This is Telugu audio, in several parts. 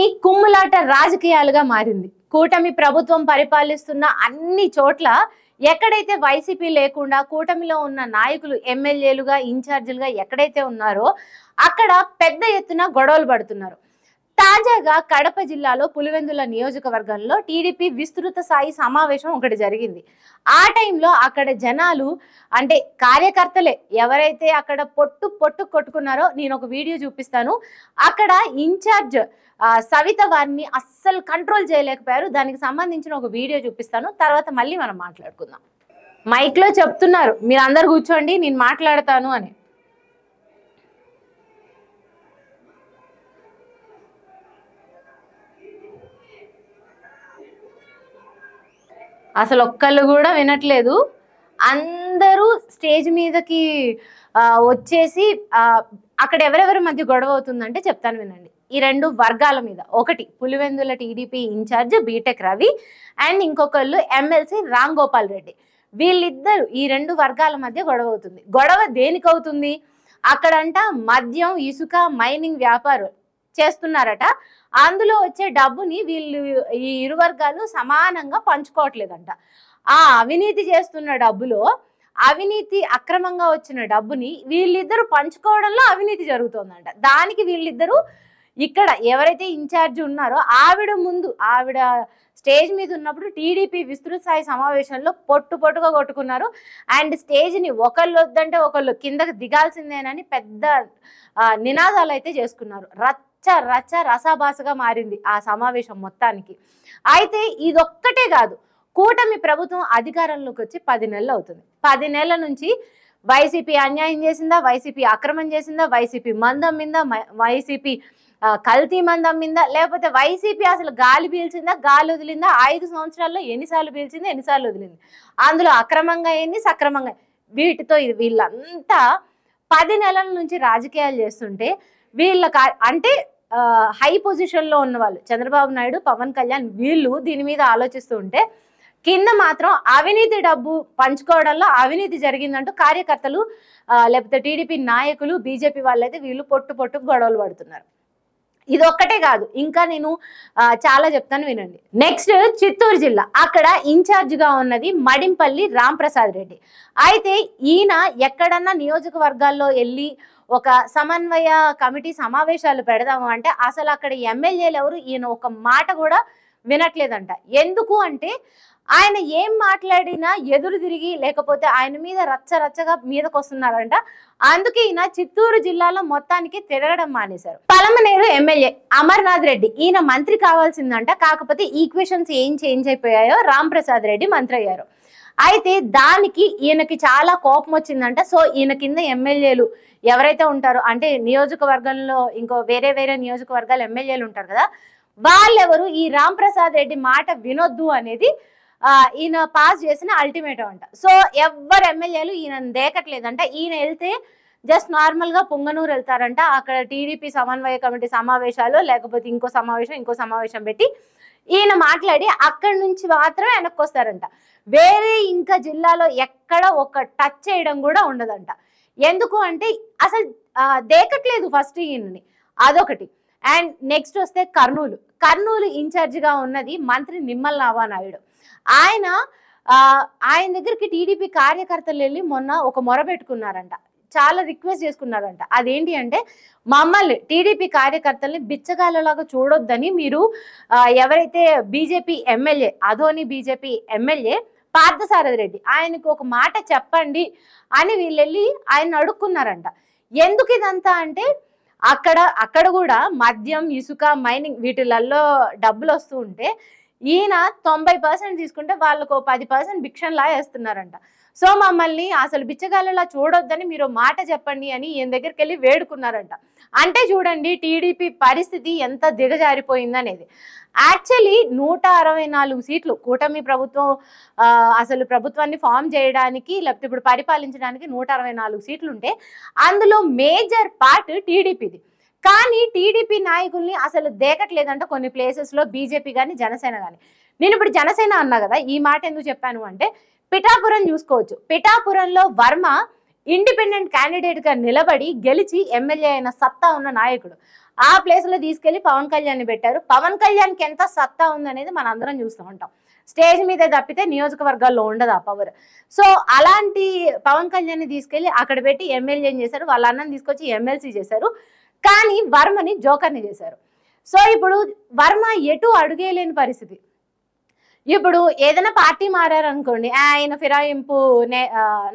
కూటమి కుమ్ములాట రాజకీయాలుగా మారింది. కూటమి ప్రభుత్వం పరిపాలిస్తున్న అన్ని చోట్ల ఎక్కడైతే వైసీపీ లేకుండా కూటమిలో ఉన్న నాయకులు ఎమ్మెల్యేలుగా ఇన్ఛార్జీలుగా ఎక్కడైతే ఉన్నారో అక్కడ పెద్ద ఎత్తున గొడవలు పడుతున్నారు. తాజాగా కడప జిల్లాలో పులివెందుల నియోజకవర్గంలో టీడీపీ విస్తృత స్థాయి సమావేశం ఒకటి జరిగింది. ఆ టైంలో అక్కడ జనాలు అంటే కార్యకర్తలే ఎవరైతే అక్కడ పొట్టు కొట్టుకున్నారో నేను ఒక వీడియో చూపిస్తాను. అక్కడ ఇన్ఛార్జ్ సవిత వారిని అస్సలు కంట్రోల్ చేయలేకపోయారు. దానికి సంబంధించిన ఒక వీడియో చూపిస్తాను, తర్వాత మళ్ళీ మనం మాట్లాడుకుందాం. మైక్ లో చెప్తున్నారు మీరు అందరు కూర్చోండి నేను మాట్లాడతాను అని. అసలు ఒక్కళ్ళు కూడా వినట్లేదు. అందరూ స్టేజ్ మీదకి వచ్చేసి అక్కడ ఎవరెవరి మధ్య గొడవ అవుతుందంటే చెప్తాను వినండి. ఈ రెండు వర్గాల మీద, ఒకటి Pulivendula TDP in charge BTech Ravi and ఇంకొకళ్ళు ఎమ్మెల్సీ రామ్ గోపాల్ రెడ్డి. వీళ్ళిద్దరు ఈ రెండు వర్గాల మధ్య గొడవ అవుతుంది. గొడవ దేనికి అవుతుంది? అక్కడంట మద్యం ఇసుక మైనింగ్ వ్యాపారం చేస్తున్నారట. అందులో వచ్చే డబ్బుని వీళ్ళు ఈ ఇరు వర్గాలు సమానంగా పంచుకోవట్లేదంట. ఆ అవినీతి చేస్తున్న డబ్బులో అవినీతి అక్రమంగా వచ్చిన డబ్బుని వీళ్ళిద్దరు పంచుకోవడంలో అవినీతి జరుగుతోందంట. దానికి వీళ్ళిద్దరూ ఇక్కడ ఎవరైతే ఇన్ఛార్జ్ ఉన్నారో ఆవిడ స్టేజ్ మీద ఉన్నప్పుడు టీడీపీ విస్తృత స్థాయి సమావేశంలో పొట్టుగా కొట్టుకున్నారు. అండ్ స్టేజ్ని ఒకళ్ళు వద్దంటే ఒకళ్ళు కిందకి దిగాల్సిందేనని పెద్ద నినాదాలు అయితే చేసుకున్నారు. రచ్చ రసాభాసగా మారింది ఆ సమావేశం మొత్తానికి. అయితే ఇదొక్కటే కాదు, కూటమి ప్రభుత్వం అధికారంలోకి వచ్చి 10 నెలలు అవుతుంది. 10 నెలల నుంచి వైసీపీ అన్యాయం చేసిందా, వైసీపీ అక్రమం చేసిందా, వైసీపీ మందం మీద, వైసీపీ కల్తీ మందం మీద, లేకపోతే వైసీపీ అసలు గాలి పీల్చిందా, గాలి వదిలిందా, 5 సంవత్సరాల్లో ఎన్నిసార్లు పీల్చింది, ఎన్నిసార్లు వదిలింది, అందులో అక్రమంగా ఏంది, సక్రమంగా వీటితో వీళ్ళంతా 10 నెలల నుంచి రాజకీయాలు చేస్తుంటే వీళ్ళ అంటే హై పొజిషన్లో ఉన్న వాళ్ళు చంద్రబాబు నాయుడు, పవన్ కళ్యాణ్ వీళ్ళు దీని మీద ఆలోచిస్తూ ఉంటే కింద మాత్రం అవినీతి డబ్బు పంచుకోవడంలో అవినీతి జరిగిందంటూ కార్యకర్తలు లేకపోతే టీడీపీ నాయకులు బీజేపీ వాళ్ళైతే వీళ్ళు పొట్టు గొడవలు పడుతున్నారు. ఇది ఒక్కటే కాదు, ఇంకా నేను చాలా చెప్తాను వినండి. నెక్స్ట్ చిత్తూరు జిల్లా, అక్కడ ఇన్ఛార్జిగా ఉన్నది మడింపల్లి రాంప్రసాద్ రెడ్డి. అయితే ఈయన ఎక్కడన్నా నియోజకవర్గాల్లో వెళ్ళి ఒక సమన్వయ కమిటీ సమావేశాలు పెడదాము అంటే అసలు అక్కడ ఎమ్మెల్యేలు ఎవరు ఈయన ఒక మాట కూడా వినట్లేదంట. ఎందుకు అంటే ఆయన ఏం మాట్లాడినా ఎదురు తిరిగి లేకపోతే ఆయన మీద రచ్చగా మీదకి వస్తున్నారంట. అందుకే ఈయన చిత్తూరు జిల్లాలో మొత్తానికి తిరగడం మానేశారు. పలమనేరు ఎమ్మెల్యే అమర్నాథ్ రెడ్డి ఈయన మంత్రి కావాల్సిందంట. కాకపోతే ఈక్వేషన్స్ ఏం చేంజ్ అయిపోయాయో రాంప్రసాద్ రెడ్డి మంత్రి అయ్యారు. అయితే దానికి ఈయనకి చాలా కోపం వచ్చిందంట. సో ఈయన కింద ఎమ్మెల్యేలు ఎవరైతే ఉంటారో అంటే నియోజకవర్గంలో ఇంకో వేరే నియోజకవర్గాల ఎమ్మెల్యేలు ఉంటారు కదా, వాళ్ళెవరు ఈ రాంప్రసాద్ రెడ్డి మాట వినొద్దు అనేది ఈయన పాస్ చేసిన అల్టిమేటం అంట. సో ఎవరు ఎమ్మెల్యేలు ఈయన దేకట్లేదంట. ఈయన వెళ్తే జస్ట్ నార్మల్గా పుంగనూరు వెళ్తారంట. అక్కడ టీడీపీ సమన్వయ కమిటీ సమావేశాలు లేకపోతే ఇంకో సమావేశం పెట్టి ఈయన మాట్లాడి అక్కడి నుంచి మాత్రమే వెనక్కి వస్తారంట. వేరే ఇంకా జిల్లాలో ఎక్కడ ఒక టచ్ చేయడం కూడా ఉండదంట. ఎందుకు అంటే అసలు దేకట్లేదు ఫస్ట్ ఈయనని, అదొకటి. అండ్ నెక్స్ట్ వస్తే కర్నూలు ఇన్ఛార్జిగా ఉన్నది మంత్రి నిమ్మల నావానాయుడు. ఆయన దగ్గరికి టీడీపీ కార్యకర్తలు వెళ్ళి మొన్న ఒక మొర పెట్టుకున్నారంట, చాలా రిక్వెస్ట్ చేసుకున్నారంట. అదేంటి అంటే మమ్మల్ని టీడీపీ కార్యకర్తల్ని బిచ్చగాళ్ళలాగా చూడొద్దని మీరు ఎవరైతే BJP MLA Adoni BJP MLA Parthasarathi Reddy ఆయనకు ఒక మాట చెప్పండి అని వీళ్ళెళ్ళి ఆయన అడుక్కున్నారంట. ఎందుకు ఇదంతా అంటే అక్కడ కూడా మద్యం ఇసుక మైనింగ్ వీటిలలో డబ్బులు వస్తూ ఉంటే ఈయన 90% తీసుకుంటే వాళ్ళకు 10% భిక్షంలా వేస్తున్నారంట. సో మమ్మల్ని అసలు బిచ్చగాళ్ళలా చూడొద్దని మీరు మాట చెప్పండి అని ఈయన దగ్గరికి వెళ్ళి వేడుకున్నారంట. అంటే చూడండి టీడీపీ పరిస్థితి ఎంత దిగజారిపోయిందనేది. యాక్చువల్లీ 164 సీట్లు కూటమి ప్రభుత్వం అసలు ప్రభుత్వాన్ని ఫామ్ చేయడానికి లేకపోతే ఇప్పుడు పరిపాలించడానికి 164 సీట్లు ఉంటే అందులో మేజర్ పార్ట్ టీడీపీది. కానీ టీడీపీ నాయకుల్ని అసలు దేకట్లేదంట కొన్ని ప్లేసెస్లో బీజేపీ కానీ జనసేన కానీ. నేను ఇప్పుడు జనసేన అన్నా కదా, ఈ మాట ఎందుకు చెప్పాను అంటే పిఠాపురం చూసుకోవచ్చు. పిఠాపురంలో వర్మ ఇండిపెండెంట్ క్యాండిడేట్ గా నిలబడి గెలిచి ఎమ్మెల్యే అయిన సత్తా ఉన్న నాయకుడు. ఆ ప్లేస్ లో తీసుకెళ్లి పవన్ కళ్యాణ్ పెట్టారు. పవన్ కళ్యాణ్ కి ఎంత సత్తా ఉందనేది మనం అందరం చూస్తూ ఉంటాం. స్టేజ్ మీదే తప్పితే నియోజకవర్గాల్లో ఉండదు ఆ పవర్. సో అలాంటి పవన్ కళ్యాణ్ ని తీసుకెళ్లి అక్కడ పెట్టి ఎమ్మెల్యే చేశారు. వాళ్ళ అన్నని తీసుకొచ్చి ఎమ్మెల్సీ చేశారు. కానీ వర్మని జోకర్ని చేశారు. సో ఇప్పుడు వర్మ ఎటు అడుగేయలేని పరిస్థితి. ఇప్పుడు ఏదైనా పార్టీ మారారనుకోండి, ఆయన ఫిరాయింపు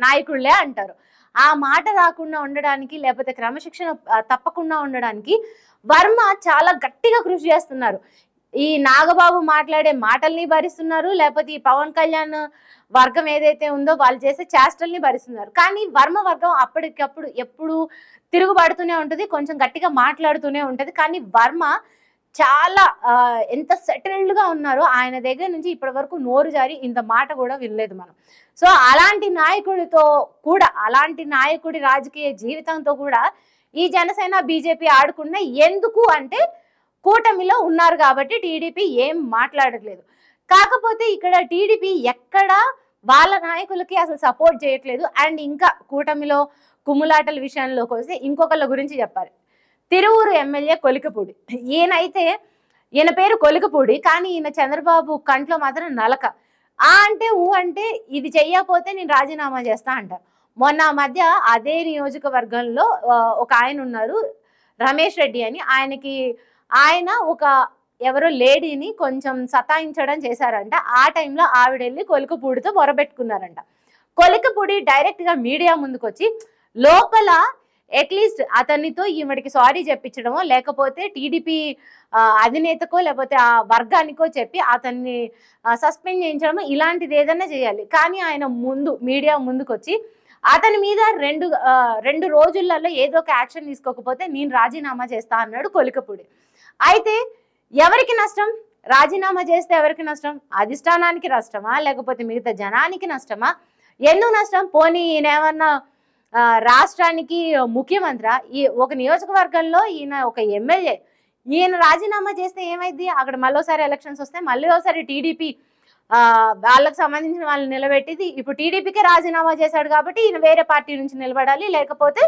నాయకుళ్ళే అంటారు. ఆ మాట రాకుండా ఉండడానికి, లేకపోతే క్రమశిక్షణ తప్పకుండా ఉండడానికి వర్మ చాలా గట్టిగా కృషి చేస్తున్నారు. ఈ నాగబాబు మాట్లాడే మాటల్ని భరిస్తున్నారు, లేకపోతే ఈ పవన్ కళ్యాణ్ వర్గం ఏదైతే ఉందో వాళ్ళు చేసే చేష్టల్ని భరిస్తున్నారు. కానీ వర్మ వర్గం అప్పటికప్పుడు ఎప్పుడు తిరుగుబడుతూనే ఉంటుంది, కొంచెం గట్టిగా మాట్లాడుతూనే ఉంటుంది. కానీ వర్మ చాలా ఎంత సెటిల్డ్ గా ఉన్నారో ఆయన దగ్గర నుంచి ఇప్పటి వరకు నోరు జారి ఇంత మాట కూడా వినలేదు మనం. సో అలాంటి నాయకుడితో కూడా, అలాంటి నాయకుడి రాజకీయ జీవితంతో కూడా ఈ జనసేన బీజేపీ ఆడుకున్న ఎందుకు అంటే కూటమిలో ఉన్నారు కాబట్టి టీడీపీ ఏం మాట్లాడట్లేదు. కాకపోతే ఇక్కడ టీడీపీ ఎక్కడ వాళ్ళ నాయకులకి అసలు సపోర్ట్ చేయట్లేదు. అండ్ ఇంకా కూటమిలో కుమ్ములాటల విషయంలోకి వస్తే ఇంకొకళ్ళ గురించి చెప్పాలి. తిరువూరు ఎమ్మెల్యే కొలికపూడి. ఈయన పేరు కొలికపూడి, కానీ ఈయన చంద్రబాబు కంట్లో మాత్రం నలక. అంటే అంటే ఇది చెయ్యకపోతే నేను రాజీనామా చేస్తా అంటారు. మొన్న మధ్య అదే నియోజకవర్గంలో ఒక ఆయన ఉన్నారు, రమేష్ రెడ్డి అని. ఆయన ఒక ఎవరో లేడీని కొంచెం సతాయించడం చేశారంట. ఆ టైంలో ఆవిడ వెళ్ళి కొలికపూడితో మొరబెట్టుకున్నారంట. కొలికపూడి డైరెక్ట్ గా మీడియా ముందుకు వచ్చి లోపల అట్లీస్ట్ అతనితో ఈవిడికి సారీ చెప్పించడమో, లేకపోతే టీడీపీ అధినేతకో లేకపోతే ఆ వర్గానికో చెప్పి అతన్ని సస్పెండ్ చేయించడమో, ఇలాంటిది ఏదైనా చేయాలి. కానీ ఆయన మీడియా ముందుకు వచ్చి అతని మీద రెండు రోజులలో ఏదో ఒక యాక్షన్ తీసుకోకపోతే నేను రాజీనామా చేస్తా అన్నాడు కొలికపూడి. అయితే ఎవరికి నష్టం? రాజీనామా చేస్తే ఎవరికి నష్టం? అధిష్టానానికి నష్టమా, లేకపోతే మిగతా జనానికి నష్టమా? ఎందుకు నష్టం? పోనీ ఈయన ఏమన్నా రాష్ట్రానికి ముఖ్యమంత్రి? ఈ ఒక నియోజకవర్గంలో ఈయన ఒక ఎమ్మెల్యే. ఈయన రాజీనామా చేస్తే ఏమైంది? అక్కడ మళ్ళీసారి ఎలక్షన్స్ వస్తే మళ్ళీ ఒకసారి టీడీపీ వాళ్ళకి సంబంధించిన వాళ్ళని నిలబెట్టింది. ఇప్పుడు టీడీపీకే రాజీనామా చేశాడు కాబట్టి ఈయన వేరే పార్టీ నుంచి నిలబడాలి, లేకపోతే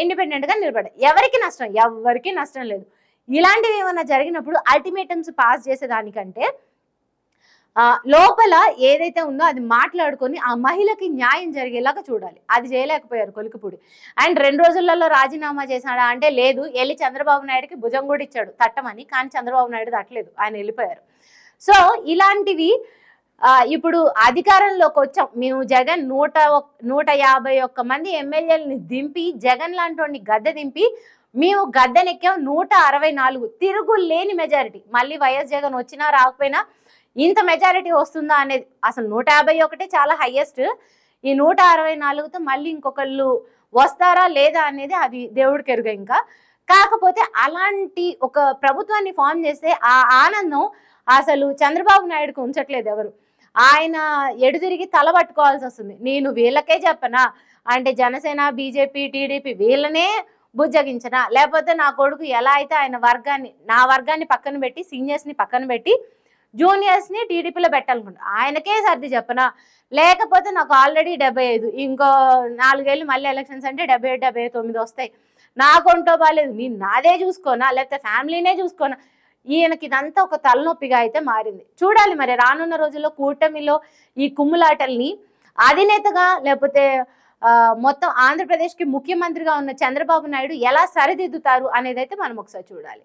ఇండిపెండెంట్ గా నిలబడాలి. ఎవరికి నష్టం? ఎవరికి నష్టం లేదు. ఇలాంటివి ఏమైనా జరిగినప్పుడు అల్టిమేటమ్స్ పాస్ చేసేదానికంటే లోపల ఏదైతే ఉందో అది మాట్లాడుకొని ఆ మహిళకి న్యాయం జరిగేలాగా చూడాలి. అది చేయలేకపోయారు కొలికపూడి. అండ్ 2 రోజులలో రాజీనామా చేశాడా అంటే లేదు, వెళ్ళి చంద్రబాబు నాయుడుకి భుజం కూడా ఇచ్చాడు తట్టమని. కానీ చంద్రబాబు నాయుడు తట్టలేదు, ఆయన వెళ్ళిపోయారు. సో ఇలాంటివి ఇప్పుడు అధికారంలోకి వచ్చాం మేము, జగన్ 151 మంది ఎమ్మెల్యేలని దింపి, జగన్ లాంటి వాడిని గద్దె దింపి మేము గద్దెనెక్కాం 164, తిరుగులేని మెజారిటీ. మళ్ళీ వైఎస్ జగన్ వచ్చినా రాకపోయినా ఇంత మెజారిటీ వస్తుందా అనేది, అసలు 151 చాలా హైయెస్ట్. ఈ 164తో మళ్ళీ ఇంకొకళ్ళు వస్తారా లేదా అనేది అది దేవుడికి ఎరుగ. ఇంకా కాకపోతే అలాంటి ఒక ప్రభుత్వాన్ని ఫామ్ చేస్తే ఆ ఆనందం అసలు చంద్రబాబు నాయుడుకు ఉంచట్లేదు ఎవరు. ఆయన ఎడుదిరిగి తల పట్టుకోవాల్సి వస్తుంది. నేను వీళ్ళకే చెప్పనా అంటే జనసేన బీజేపీ టీడీపీ వీళ్ళనే బుజ్జగించనా, లేకపోతే నా కొడుకు ఎలా అయితే ఆయన నా వర్గాన్ని పక్కన పెట్టి సీనియర్స్ ని పక్కన పెట్టి జూనియర్స్ ని టీడీపీలో పెట్టాలనుకుంటా, ఆయనకే సర్ది చెప్పనా, లేకపోతే నాకు ఆల్రెడీ 75, ఇంకో 4 ఏళ్ళు మళ్ళీ ఎలక్షన్స్ అంటే 77, 79 వస్తాయి, నా కొంటో బాగాలేదు, నేను నాదే చూసుకోనా లేకపోతే ఫ్యామిలీనే చూసుకోనా. ఈయనకి ఇదంతా ఒక తలనొప్పిగా అయితే మారింది. చూడాలి మరి రానున్న రోజుల్లో కూటమిలో ఈ కుమ్ములాటల్ని అధినేతగా లేకపోతే మొత్తం ఆంధ్రప్రదేశ్కి ముఖ్యమంత్రిగా ఉన్న చంద్రబాబు నాయుడు ఎలా సరిదిద్దుతారు అనేది అయితే మనం ఒకసారి చూడాలి.